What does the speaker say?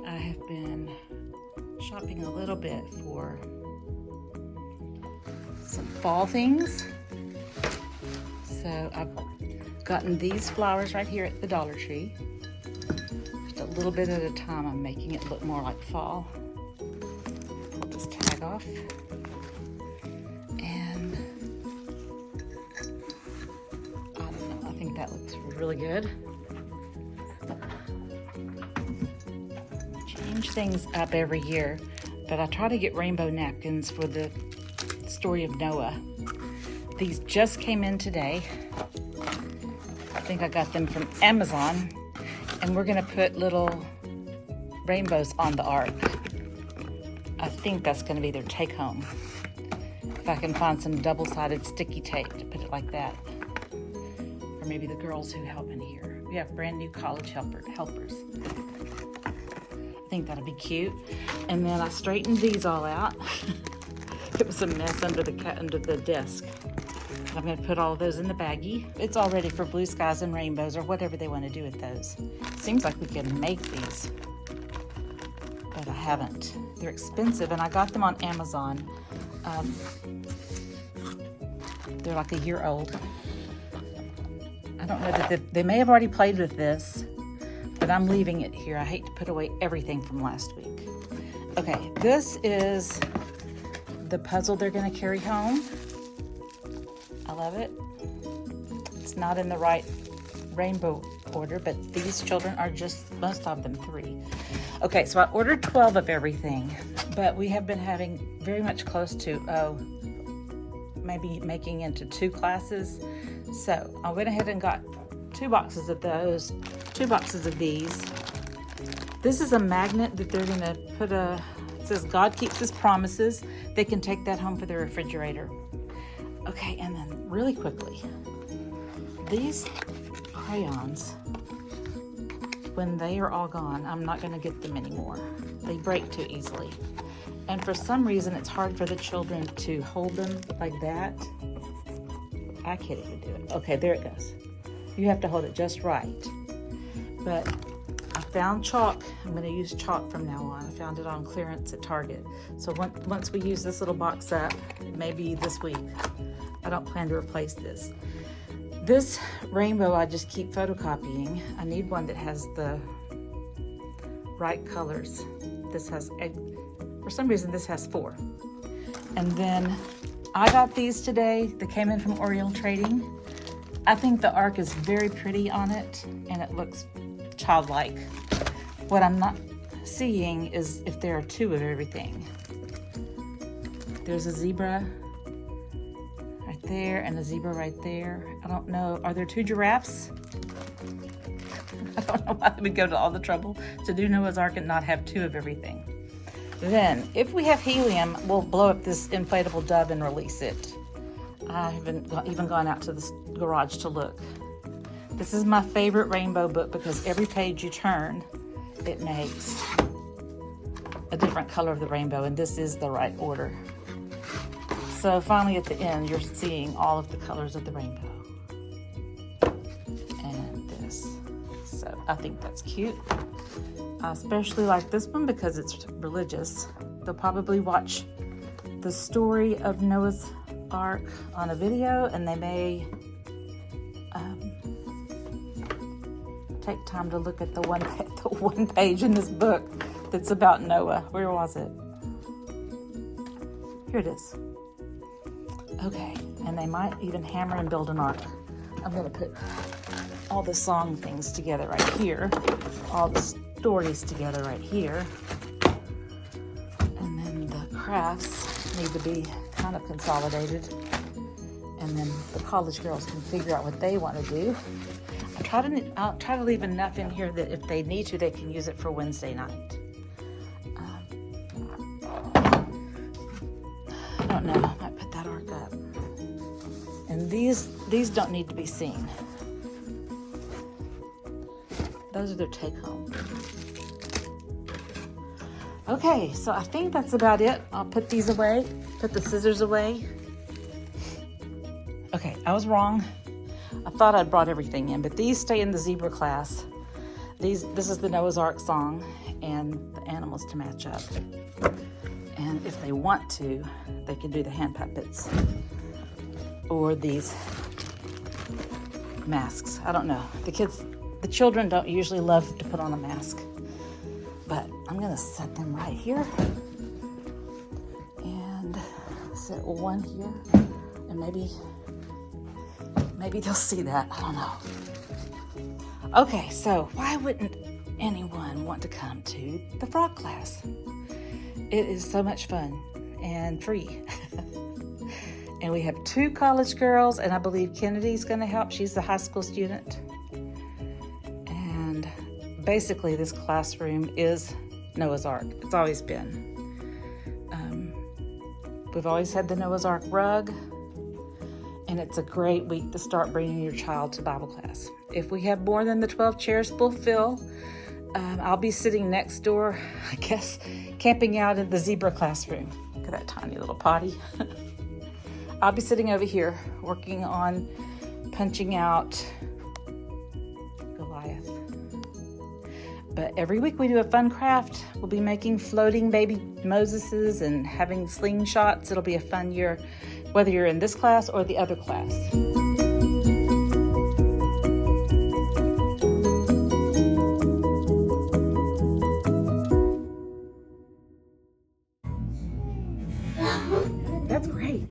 Lately, I have been shopping a little bit for some fall things. So I've gotten these flowers right here at the Dollar Tree. Just a little bit at a time, I'm making it look more like fall. Pull this tag off. And I don't know, I think that looks really good. Change things up every year, but I try to get rainbow napkins for the story of Noah. These just came in today. I think I got them from Amazon, and we're gonna put little rainbows on the ark. I think that's gonna be their take home. If I can find some double-sided sticky tape to put it like that. Or maybe the girls who help in here. We have brand new college helpers. I think that'll be cute. And then I straightened these all out. It was a mess under the desk. I'm gonna put all of those in the baggie. It's all ready for blue skies and rainbows or whatever they want to do with those. Seems like we can make these, but I haven't. They're expensive, and I got them on Amazon. They're like a year old. I don't know that they may have already played with this, but I'm leaving it here. I hate to put away everything from last week. Okay, this is the puzzle they're gonna carry home. I love it. It's not in the right rainbow order, but these children are just, most of them, 3. Okay, so I ordered 12 of everything, but we have been having very much close to, maybe making into 2 classes. So I went ahead and got 2 boxes of those, 2 boxes of these. This is a magnet that they're gonna put it says God keeps his promises. They can take that home for their refrigerator. Okay, and then really quickly, these crayons, when they are all gone, I'm not gonna get them anymore. They break too easily. And for some reason, it's hard for the children to hold them like that. I can't even do it. Okay, there it goes. You have to hold it just right. But I found chalk. I'm gonna use chalk from now on. I found it on clearance at Target. So once we use this little box up, maybe this week, I don't plan to replace this. This rainbow I just keep photocopying. I need one that has the right colors. This has, for some reason, this has 4. And then I got these today. They came in from Oriental Trading. I think the ark is very pretty on it, and it looks childlike. What I'm not seeing is if there are 2 of everything. There's a zebra right there and a zebra right there. I don't know, are there 2 giraffes? I don't know why we go to all the trouble to do Noah's Ark and not have 2 of everything. Then, if we have helium, we'll blow up this inflatable dove and release it. I haven't even gone out to the garage to look. This is my favorite rainbow book because every page you turn, it makes a different color of the rainbow, and this is the right order. So finally at the end, you're seeing all of the colors of the rainbow. And this. So I think that's cute. I especially like this one because it's religious. They'll probably watch the story of Noah's Ark on a video, and they may take time to look at the one page in this book that's about Noah. Where was it? Here it is. Okay, and they might even hammer and build an ark. I'm gonna put all the song things together right here, all the stories together right here, and then the crafts need to be kind of consolidated, and then the college girls can figure out what they want to do. I'll try to leave enough in here that if they need to, they can use it for Wednesday night. I don't know, I might put that ark up. And these don't need to be seen. Those are their take home. Okay, so I think that's about it. I'll put these away, put the scissors away. Okay, I was wrong. I thought I'd brought everything in, but these stay in the zebra class. This is the Noah's Ark song and the animals to match up. And if they want to, they can do the hand puppets or these masks. I don't know. The children don't usually love to put on a mask, but I'm gonna set them right here and set one here, and maybe they'll see that. I don't know. Okay, so why wouldn't anyone want to come to the frog class? It is so much fun and free. And we have 2 college girls, and I believe Kennedy's going to help. She's a high school student. And basically this classroom is Noah's Ark. It's always been. We've always had the Noah's Ark rug, and it's a great week to start bringing your child to Bible class. If we have more than the 12 chairs fulfill, I'll be sitting next door, I guess, camping out in the zebra classroom. Look at that tiny little potty. I'll be sitting over here working on punching out Goliath. But every week we do a fun craft. We'll be making floating baby Moseses and having slingshots. It'll be a fun year, whether you're in this class or the other class.